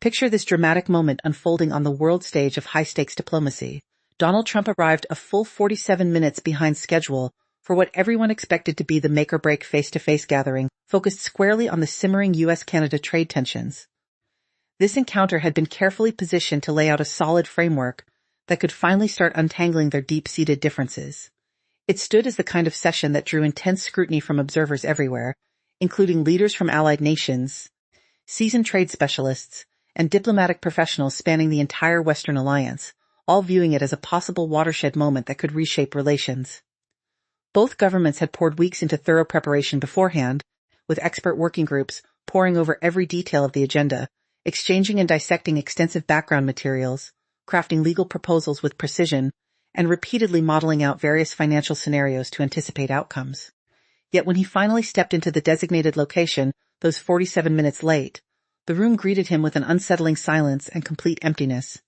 Picture this dramatic moment unfolding on the world stage of high-stakes diplomacy. Donald Trump arrived a full 47 minutes behind schedule for what everyone expected to be the make-or-break face-to-face gathering, focused squarely on the simmering U.S.-Canada trade tensions. This encounter had been carefully positioned to lay out a solid framework that could finally start untangling their deep-seated differences. It stood as the kind of session that drew intense scrutiny from observers everywhere, including leaders from allied nations, seasoned trade specialists, and diplomatic professionals spanning the entire Western alliance, all viewing it as a possible watershed moment that could reshape relations. Both governments had poured weeks into thorough preparation beforehand, with expert working groups poring over every detail of the agenda, exchanging and dissecting extensive background materials, crafting legal proposals with precision, and repeatedly modeling out various financial scenarios to anticipate outcomes. Yet when he finally stepped into the designated location, those 47 minutes late, the room greeted him with an unsettling silence and complete emptiness.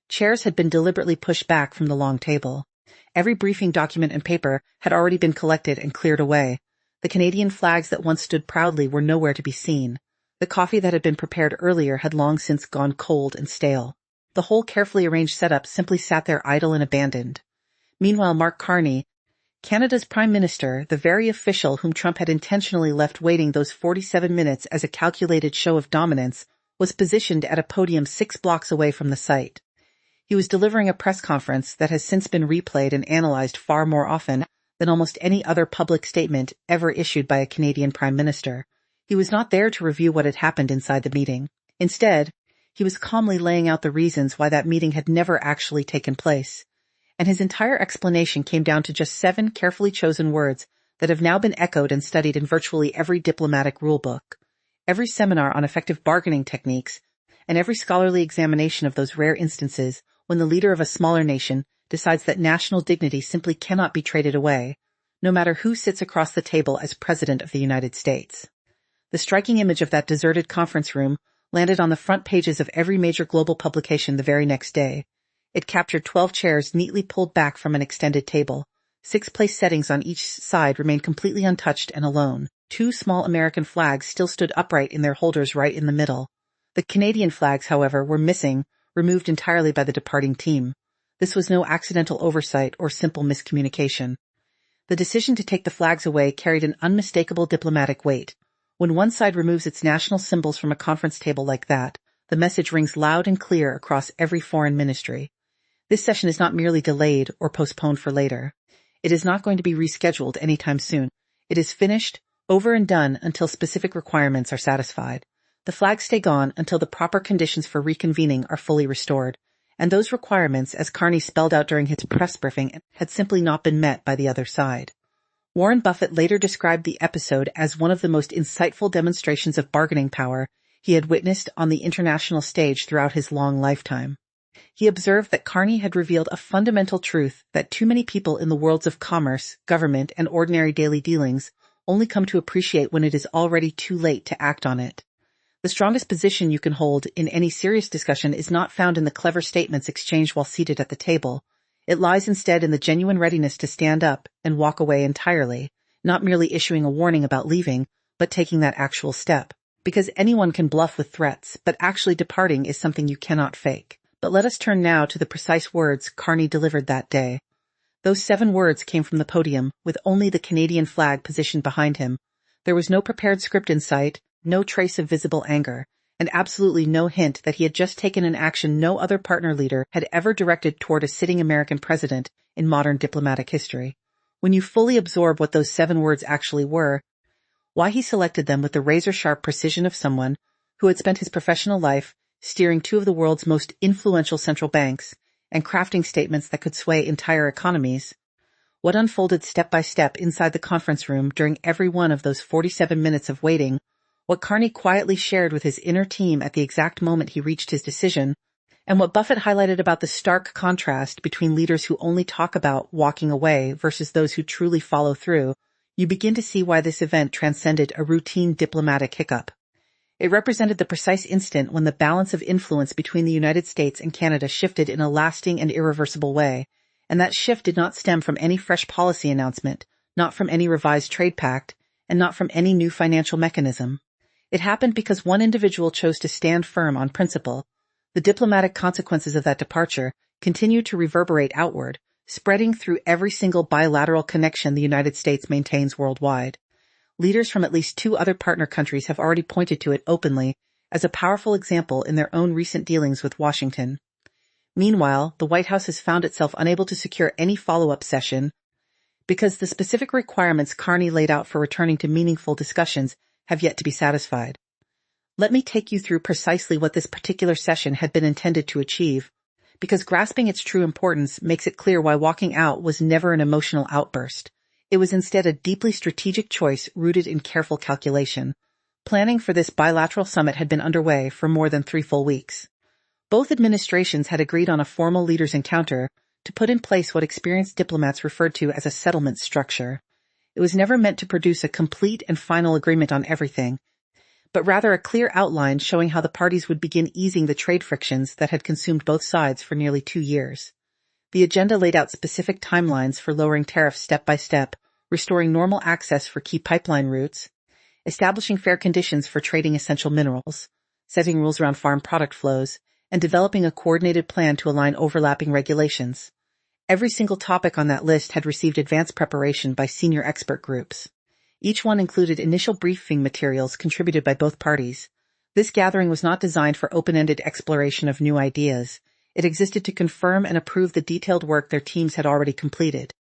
Chairs had been deliberately pushed back from the long table. Every briefing document and paper had already been collected and cleared away. The Canadian flags that once stood proudly were nowhere to be seen. The coffee that had been prepared earlier had long since gone cold and stale. The whole carefully arranged setup simply sat there idle and abandoned. Meanwhile, Mark Carney, Canada's Prime Minister, the very official whom Trump had intentionally left waiting those 47 minutes as a calculated show of dominance, was positioned at a podium 6 blocks away from the site. He was delivering a press conference that has since been replayed and analyzed far more often than almost any other public statement ever issued by a Canadian Prime Minister. He was not there to review what had happened inside the meeting. Instead, he was calmly laying out the reasons why that meeting had never actually taken place. And his entire explanation came down to just 7 carefully chosen words that have now been echoed and studied in virtually every diplomatic rulebook, every seminar on effective bargaining techniques, and every scholarly examination of those rare instances when the leader of a smaller nation decides that national dignity simply cannot be traded away, no matter who sits across the table as President of the United States. The striking image of that deserted conference room landed on the front pages of every major global publication the very next day. It captured 12 chairs neatly pulled back from an extended table. 6 place settings on each side remained completely untouched and alone. 2 small American flags still stood upright in their holders right in the middle. The Canadian flags, however, were missing, removed entirely by the departing team. This was no accidental oversight or simple miscommunication. The decision to take the flags away carried an unmistakable diplomatic weight. When one side removes its national symbols from a conference table like that, the message rings loud and clear across every foreign ministry. This session is not merely delayed or postponed for later. It is not going to be rescheduled anytime soon. It is finished, over and done until specific requirements are satisfied. The flags stay gone until the proper conditions for reconvening are fully restored, and those requirements, as Carney spelled out during his press briefing, had simply not been met by the other side. Warren Buffett later described the episode as one of the most insightful demonstrations of bargaining power he had witnessed on the international stage throughout his long lifetime. He observed that Carney had revealed a fundamental truth that too many people in the worlds of commerce, government, and ordinary daily dealings only come to appreciate when it is already too late to act on it. The strongest position you can hold in any serious discussion is not found in the clever statements exchanged while seated at the table. It lies instead in the genuine readiness to stand up and walk away entirely, not merely issuing a warning about leaving, but taking that actual step. Because anyone can bluff with threats, but actually departing is something you cannot fake. But let us turn now to the precise words Carney delivered that day. Those 7 words came from the podium, with only the Canadian flag positioned behind him. There was no prepared script in sight, no trace of visible anger, and absolutely no hint that he had just taken an action no other partner leader had ever directed toward a sitting American president in modern diplomatic history. When you fully absorb what those 7 words actually were, why he selected them with the razor-sharp precision of someone who had spent his professional life steering 2 of the world's most influential central banks and crafting statements that could sway entire economies, what unfolded step by step inside the conference room during every one of those 47 minutes of waiting, what Carney quietly shared with his inner team at the exact moment he reached his decision, and what Buffett highlighted about the stark contrast between leaders who only talk about walking away versus those who truly follow through, you begin to see why this event transcended a routine diplomatic hiccup. It represented the precise instant when the balance of influence between the United States and Canada shifted in a lasting and irreversible way, and that shift did not stem from any fresh policy announcement, not from any revised trade pact, and not from any new financial mechanism. It happened because one individual chose to stand firm on principle. The diplomatic consequences of that departure continued to reverberate outward, spreading through every single bilateral connection the United States maintains worldwide. Leaders from at least 2 other partner countries have already pointed to it openly as a powerful example in their own recent dealings with Washington. Meanwhile, the White House has found itself unable to secure any follow-up session because the specific requirements Carney laid out for returning to meaningful discussions have yet to be satisfied. Let me take you through precisely what this particular session had been intended to achieve, because grasping its true importance makes it clear why walking out was never an emotional outburst. It was instead a deeply strategic choice rooted in careful calculation. Planning for this bilateral summit had been underway for more than 3 full weeks. Both administrations had agreed on a formal leaders' encounter to put in place what experienced diplomats referred to as a settlement structure. It was never meant to produce a complete and final agreement on everything, but rather a clear outline showing how the parties would begin easing the trade frictions that had consumed both sides for nearly 2 years. The agenda laid out specific timelines for lowering tariffs step by step, restoring normal access for key pipeline routes, establishing fair conditions for trading essential minerals, setting rules around farm product flows, and developing a coordinated plan to align overlapping regulations. Every single topic on that list had received advanced preparation by senior expert groups. Each one included initial briefing materials contributed by both parties. This gathering was not designed for open-ended exploration of new ideas. It existed to confirm and approve the detailed work their teams had already completed.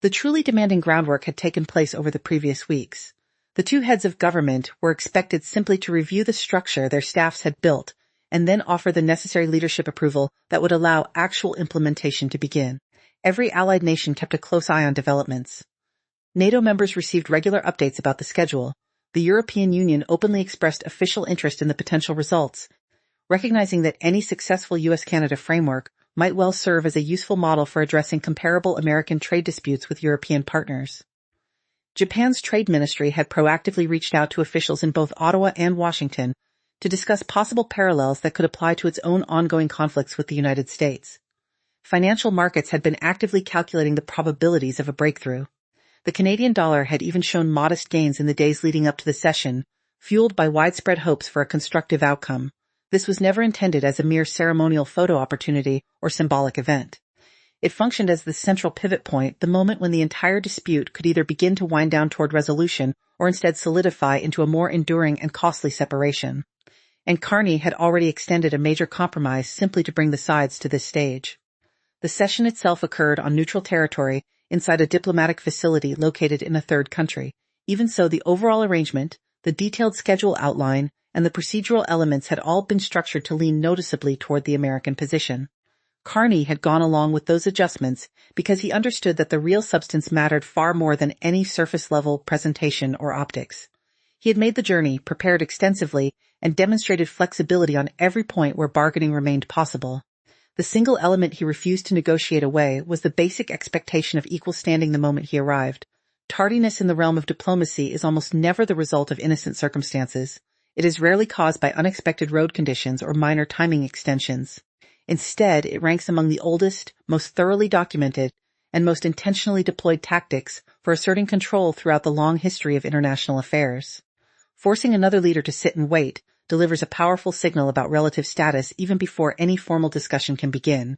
The truly demanding groundwork had taken place over the previous weeks. The 2 heads of government were expected simply to review the structure their staffs had built and then offer the necessary leadership approval that would allow actual implementation to begin. Every allied nation kept a close eye on developments. NATO members received regular updates about the schedule. The European Union openly expressed official interest in the potential results, recognizing that any successful U.S.-Canada framework might well serve as a useful model for addressing comparable American trade disputes with European partners. Japan's trade ministry had proactively reached out to officials in both Ottawa and Washington to discuss possible parallels that could apply to its own ongoing conflicts with the United States. Financial markets had been actively calculating the probabilities of a breakthrough. The Canadian dollar had even shown modest gains in the days leading up to the session, fueled by widespread hopes for a constructive outcome. This was never intended as a mere ceremonial photo opportunity or symbolic event. It functioned as the central pivot point, the moment when the entire dispute could either begin to wind down toward resolution or instead solidify into a more enduring and costly separation. And Carney had already extended a major compromise simply to bring the sides to this stage. The session itself occurred on neutral territory inside a diplomatic facility located in a third country. Even so, the overall arrangement, the detailed schedule outline, and the procedural elements had all been structured to lean noticeably toward the American position. Carney had gone along with those adjustments because he understood that the real substance mattered far more than any surface-level presentation or optics. He had made the journey, prepared extensively, and demonstrated flexibility on every point where bargaining remained possible. The single element he refused to negotiate away was the basic expectation of equal standing the moment he arrived. Tardiness in the realm of diplomacy is almost never the result of innocent circumstances. It is rarely caused by unexpected road conditions or minor timing extensions. Instead, it ranks among the oldest, most thoroughly documented, and most intentionally deployed tactics for asserting control throughout the long history of international affairs. Forcing another leader to sit and wait delivers a powerful signal about relative status even before any formal discussion can begin.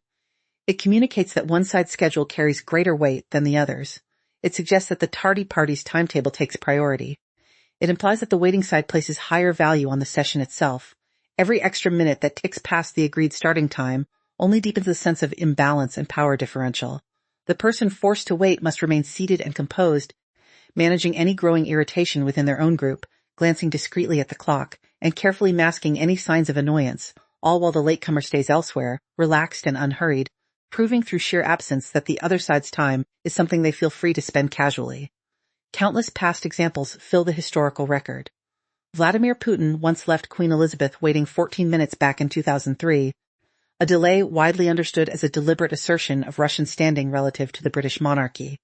It communicates that one side's schedule carries greater weight than the other's. It suggests that the tardy party's timetable takes priority. It implies that the waiting side places higher value on the session itself. Every extra minute that ticks past the agreed starting time only deepens the sense of imbalance and power differential. The person forced to wait must remain seated and composed, managing any growing irritation within their own group, glancing discreetly at the clock, and carefully masking any signs of annoyance, all while the latecomer stays elsewhere, relaxed and unhurried, proving through sheer absence that the other side's time is something they feel free to spend casually. Countless past examples fill the historical record. Vladimir Putin once left Queen Elizabeth waiting 14 minutes back in 2003, a delay widely understood as a deliberate assertion of Russian standing relative to the British monarchy.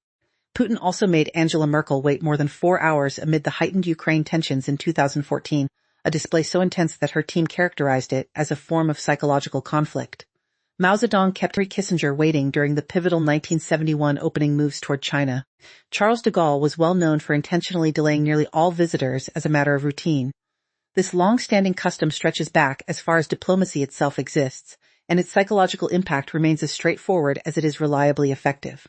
Putin also made Angela Merkel wait more than 4 hours amid the heightened Ukraine tensions in 2014, a display so intense that her team characterized it as a form of psychological conflict. Mao Zedong kept Henry Kissinger waiting during the pivotal 1971 opening moves toward China. Charles de Gaulle was well known for intentionally delaying nearly all visitors as a matter of routine. This long-standing custom stretches back as far as diplomacy itself exists, and its psychological impact remains as straightforward as it is reliably effective.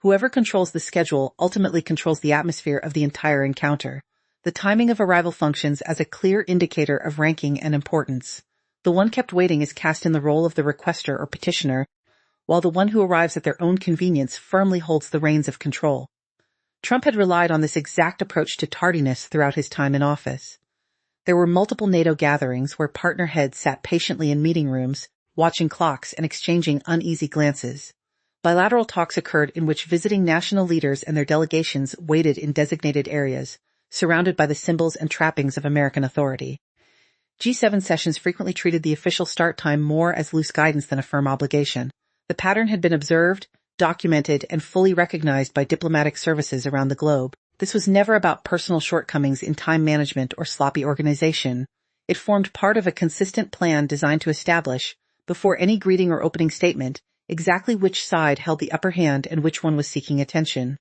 Whoever controls the schedule ultimately controls the atmosphere of the entire encounter. The timing of arrival functions as a clear indicator of ranking and importance. The one kept waiting is cast in the role of the requester or petitioner, while the one who arrives at their own convenience firmly holds the reins of control. Trump had relied on this exact approach to tardiness throughout his time in office. There were multiple NATO gatherings where partner heads sat patiently in meeting rooms, watching clocks and exchanging uneasy glances. Bilateral talks occurred in which visiting national leaders and their delegations waited in designated areas, surrounded by the symbols and trappings of American authority. G7 sessions frequently treated the official start time more as loose guidance than a firm obligation. The pattern had been observed, documented, and fully recognized by diplomatic services around the globe. This was never about personal shortcomings in time management or sloppy organization. It formed part of a consistent plan designed to establish, before any greeting or opening statement, exactly which side held the upper hand and which one was seeking attention.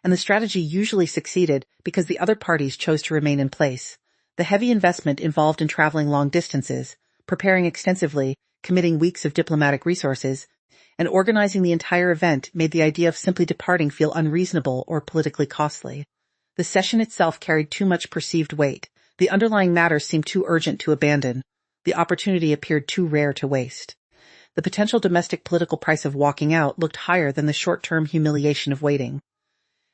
And the strategy usually succeeded because the other parties chose to remain in place. The heavy investment involved in traveling long distances, preparing extensively, committing weeks of diplomatic resources, and organizing the entire event made the idea of simply departing feel unreasonable or politically costly. The session itself carried too much perceived weight. The underlying matters seemed too urgent to abandon. The opportunity appeared too rare to waste. The potential domestic political price of walking out looked higher than the short-term humiliation of waiting.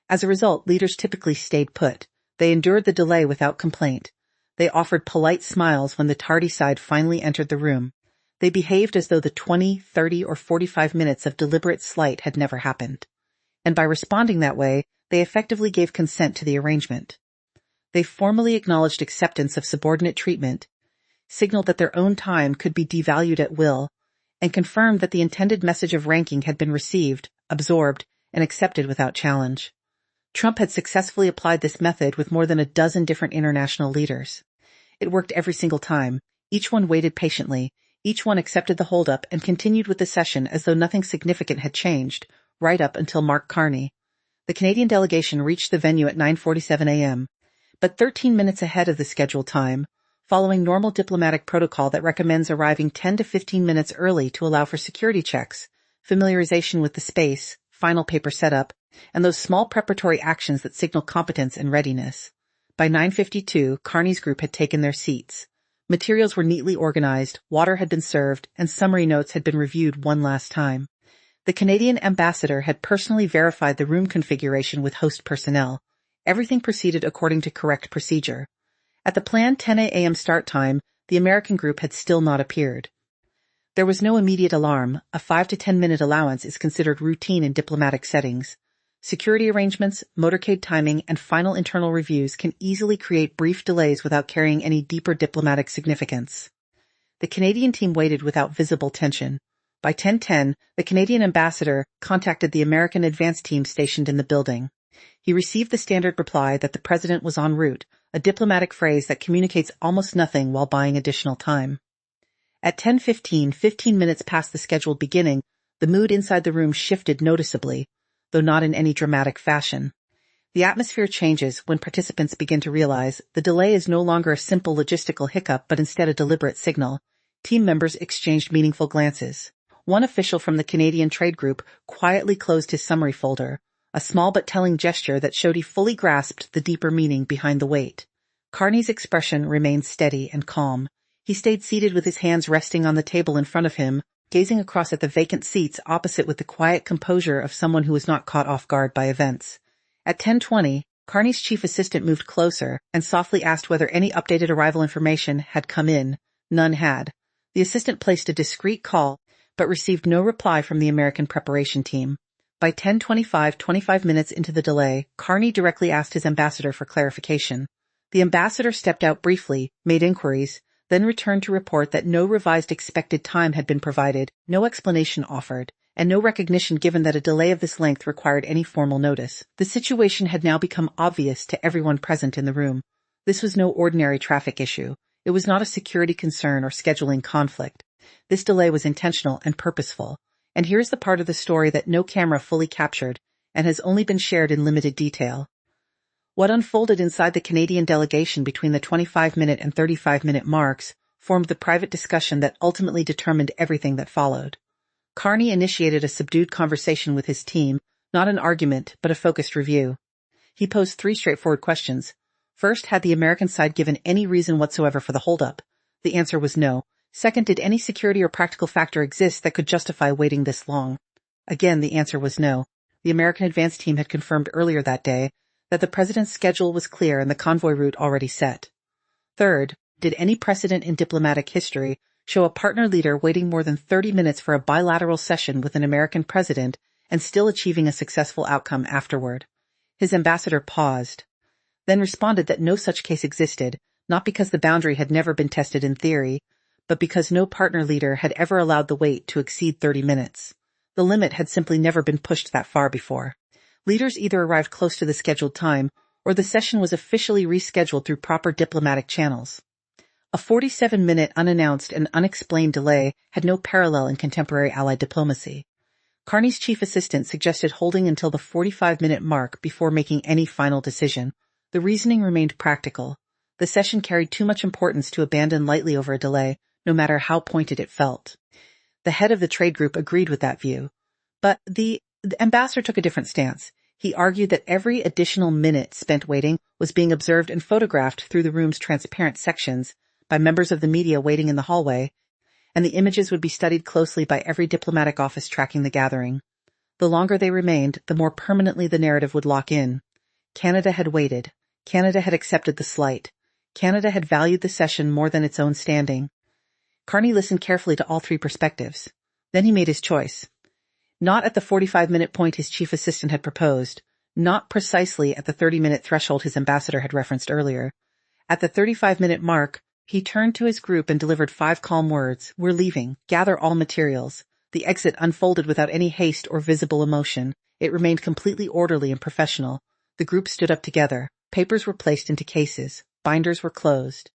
As a result, leaders typically stayed put. They endured the delay without complaint. They offered polite smiles when the tardy side finally entered the room. They behaved as though the 20, 30, or 45 minutes of deliberate slight had never happened. And by responding that way, they effectively gave consent to the arrangement. They formally acknowledged acceptance of subordinate treatment, signaled that their own time could be devalued at will, and confirmed that the intended message of ranking had been received, absorbed, and accepted without challenge. Trump had successfully applied this method with more than a dozen different international leaders. It worked every single time. Each one waited patiently, each one accepted the holdup and continued with the session as though nothing significant had changed, right up until Mark Carney. The Canadian delegation reached the venue at 9:47 a.m., but 13 minutes ahead of the scheduled time, following normal diplomatic protocol that recommends arriving 10 to 15 minutes early to allow for security checks, familiarization with the space, final paper setup, and those small preparatory actions that signal competence and readiness. By 9:52, Carney's group had taken their seats. Materials were neatly organized, water had been served, and summary notes had been reviewed one last time. The Canadian ambassador had personally verified the room configuration with host personnel. Everything proceeded according to correct procedure. At the planned 10 a.m. start time, the American group had still not appeared. There was no immediate alarm. A 5 to 10 minute allowance is considered routine in diplomatic settings. Security arrangements, motorcade timing, and final internal reviews can easily create brief delays without carrying any deeper diplomatic significance. The Canadian team waited without visible tension. By 10:10, the Canadian ambassador contacted the American advance team stationed in the building. He received the standard reply that the president was en route, a diplomatic phrase that communicates almost nothing while buying additional time. At 10:15, 15 minutes past the scheduled beginning, the mood inside the room shifted noticeably, though not in any dramatic fashion. The atmosphere changes when participants begin to realize the delay is no longer a simple logistical hiccup but instead a deliberate signal. Team members exchanged meaningful glances. One official from the Canadian trade group quietly closed his summary folder, a small but telling gesture that showed he fully grasped the deeper meaning behind the wait. Carney's expression remained steady and calm. He stayed seated with his hands resting on the table in front of him, gazing across at the vacant seats opposite with the quiet composure of someone who was not caught off guard by events. At 10:20, Carney's chief assistant moved closer and softly asked whether any updated arrival information had come in. None had. The assistant placed a discreet call, but received no reply from the American preparation team. By 10:25, 25 minutes into the delay, Carney directly asked his ambassador for clarification. The ambassador stepped out briefly, made inquiries, then returned to report that no revised expected time had been provided, no explanation offered, and no recognition given that a delay of this length required any formal notice. The situation had now become obvious to everyone present in the room. This was no ordinary traffic issue. It was not a security concern or scheduling conflict. This delay was intentional and purposeful. And here's the part of the story that no camera fully captured and has only been shared in limited detail. What unfolded inside the Canadian delegation between the 25-minute and 35-minute marks formed the private discussion that ultimately determined everything that followed. Carney initiated a subdued conversation with his team, not an argument, but a focused review. He posed 3 straightforward questions. First, had the American side given any reason whatsoever for the holdup? The answer was no. Second, did any security or practical factor exist that could justify waiting this long? Again, the answer was no. The American advance team had confirmed earlier that day that the president's schedule was clear and the convoy route already set. Third, did any precedent in diplomatic history show a partner leader waiting more than 30 minutes for a bilateral session with an American president and still achieving a successful outcome afterward? His ambassador paused, then responded that no such case existed, not because the boundary had never been tested in theory, but because no partner leader had ever allowed the wait to exceed 30 minutes. The limit had simply never been pushed that far before. Leaders either arrived close to the scheduled time, or the session was officially rescheduled through proper diplomatic channels. A 47-minute unannounced and unexplained delay had no parallel in contemporary Allied diplomacy. Carney's chief assistant suggested holding until the 45-minute mark before making any final decision. The reasoning remained practical. The session carried too much importance to abandon lightly over a delay, no matter how pointed it felt. The head of the trade group agreed with that view. But the ambassador took a different stance. He argued that every additional minute spent waiting was being observed and photographed through the room's transparent sections by members of the media waiting in the hallway, and the images would be studied closely by every diplomatic office tracking the gathering. The longer they remained, the more permanently the narrative would lock in. Canada had waited. Canada had accepted the slight. Canada had valued the session more than its own standing. Carney listened carefully to all 3 perspectives. Then he made his choice. Not at the 45-minute point his chief assistant had proposed, not precisely at the 30-minute threshold his ambassador had referenced earlier. At the 35-minute mark, he turned to his group and delivered 5 calm words. "We're leaving. Gather all materials." The exit unfolded without any haste or visible emotion. It remained completely orderly and professional. The group stood up together. Papers were placed into cases. Binders were closed.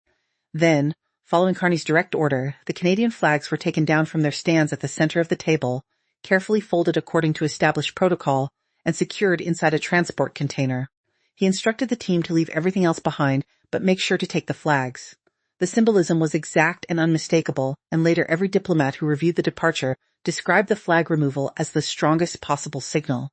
Then, following Carney's direct order, the Canadian flags were taken down from their stands at the center of the table, carefully folded according to established protocol, and secured inside a transport container. He instructed the team to leave everything else behind, but make sure to take the flags. The symbolism was exact and unmistakable, and later every diplomat who reviewed the departure described the flag removal as the strongest possible signal.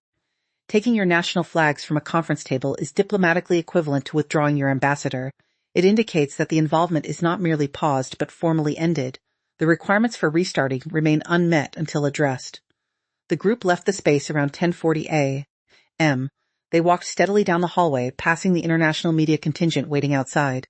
Taking your national flags from a conference table is diplomatically equivalent to withdrawing your ambassador. It indicates that the involvement is not merely paused but formally ended. The requirements for restarting remain unmet until addressed. The group left the space around 10:40 a.m. They walked steadily down the hallway, passing the international media contingent waiting outside.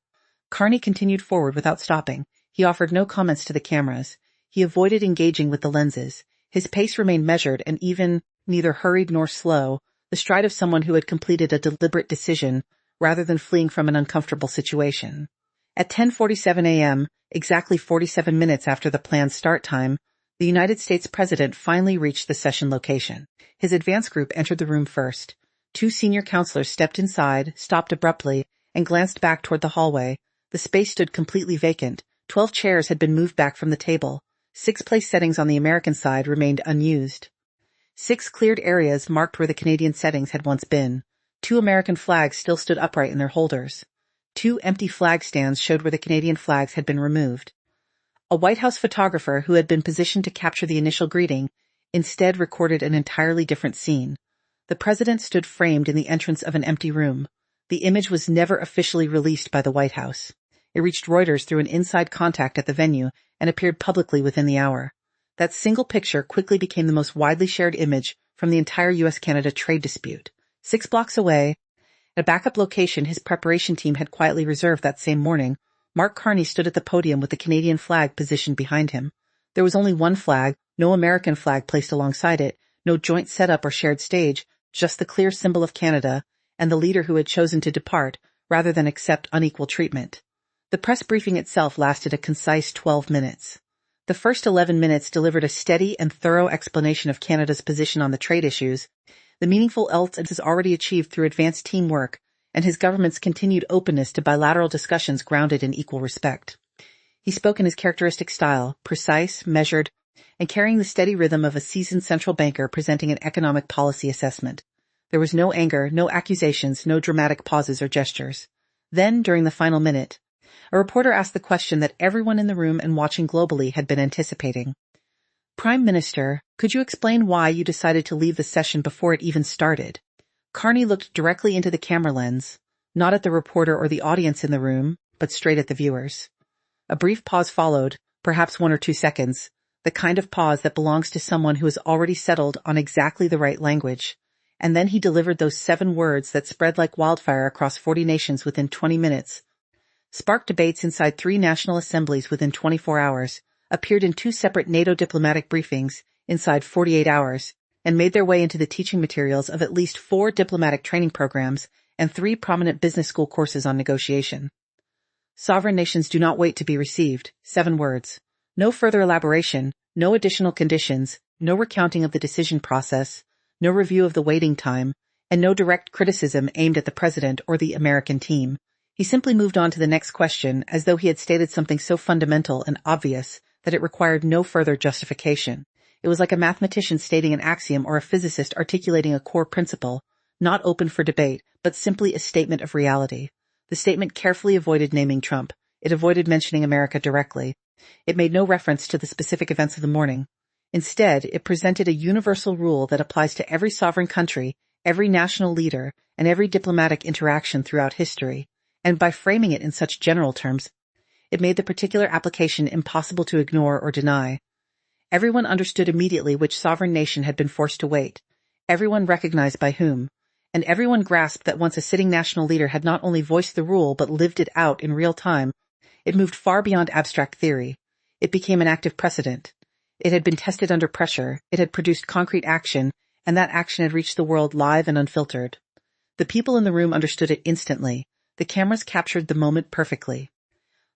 Carney continued forward without stopping. He offered no comments to the cameras. He avoided engaging with the lenses. His pace remained measured and even, neither hurried nor slow, the stride of someone who had completed a deliberate decision rather than fleeing from an uncomfortable situation. At 10:47 a.m., exactly 47 minutes after the planned start time, the United States President finally reached the session location. His advance group entered the room first. 2 senior counselors stepped inside, stopped abruptly, and glanced back toward the hallway. The space stood completely vacant. 12 chairs had been moved back from the table. 6 place settings on the American side remained unused. 6 cleared areas marked where the Canadian settings had once been. 2 American flags still stood upright in their holders. 2 empty flag stands showed where the Canadian flags had been removed. A White House photographer who had been positioned to capture the initial greeting instead recorded an entirely different scene. The president stood framed in the entrance of an empty room. The image was never officially released by the White House. It reached Reuters through an inside contact at the venue and appeared publicly within the hour. That single picture quickly became the most widely shared image from the entire U.S.-Canada trade dispute. 6 blocks away, at a backup location his preparation team had quietly reserved that same morning, Mark Carney stood at the podium with the Canadian flag positioned behind him. There was only one flag, no American flag placed alongside it, no joint setup or shared stage, just the clear symbol of Canada and the leader who had chosen to depart rather than accept unequal treatment. The press briefing itself lasted a concise 12 minutes. The first 11 minutes delivered a steady and thorough explanation of Canada's position on the trade issues, the meaningful elements already achieved through advanced teamwork, and his government's continued openness to bilateral discussions grounded in equal respect. He spoke in his characteristic style, precise, measured, and carrying the steady rhythm of a seasoned central banker presenting an economic policy assessment. There was no anger, no accusations, no dramatic pauses or gestures. Then, during the final minute, a reporter asked the question that everyone in the room and watching globally had been anticipating. Prime Minister, could you explain why you decided to leave the session before it even started? Carney looked directly into the camera lens, not at the reporter or the audience in the room, but straight at the viewers. A brief pause followed, perhaps 1 or 2 seconds, the kind of pause that belongs to someone who has already settled on exactly the right language. And then he delivered those 7 words that spread like wildfire across 40 nations within 20 minutes, sparked debates inside 3 national assemblies within 24 hours, appeared in 2 separate NATO diplomatic briefings inside 48 hours, and made their way into the teaching materials of at least 4 diplomatic training programs and 3 prominent business school courses on negotiation. Sovereign nations do not wait to be received. 7 words. No further elaboration, no additional conditions, no recounting of the decision process, no review of the waiting time, and no direct criticism aimed at the president or the American team. He simply moved on to the next question as though he had stated something so fundamental and obvious that it required no further justification. It was like a mathematician stating an axiom or a physicist articulating a core principle, not open for debate, but simply a statement of reality. The statement carefully avoided naming Trump. It avoided mentioning America directly. It made no reference to the specific events of the morning. Instead, it presented a universal rule that applies to every sovereign country, every national leader, and every diplomatic interaction throughout history. And by framing it in such general terms, it made the particular application impossible to ignore or deny. Everyone understood immediately which sovereign nation had been forced to wait. Everyone recognized by whom. And everyone grasped that once a sitting national leader had not only voiced the rule but lived it out in real time, it moved far beyond abstract theory. It became an active precedent. It had been tested under pressure, it had produced concrete action, and that action had reached the world live and unfiltered. The people in the room understood it instantly. The cameras captured the moment perfectly.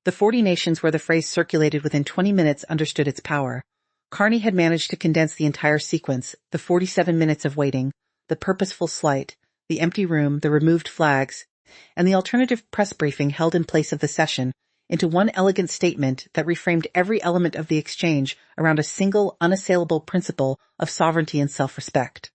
The 40 nations where the phrase circulated within 20 minutes understood its power. Carney had managed to condense the entire sequence, the 47 minutes of waiting, the purposeful slight, the empty room, the removed flags, and the alternative press briefing held in place of the session, into one elegant statement that reframed every element of the exchange around a single, unassailable principle of sovereignty and self-respect.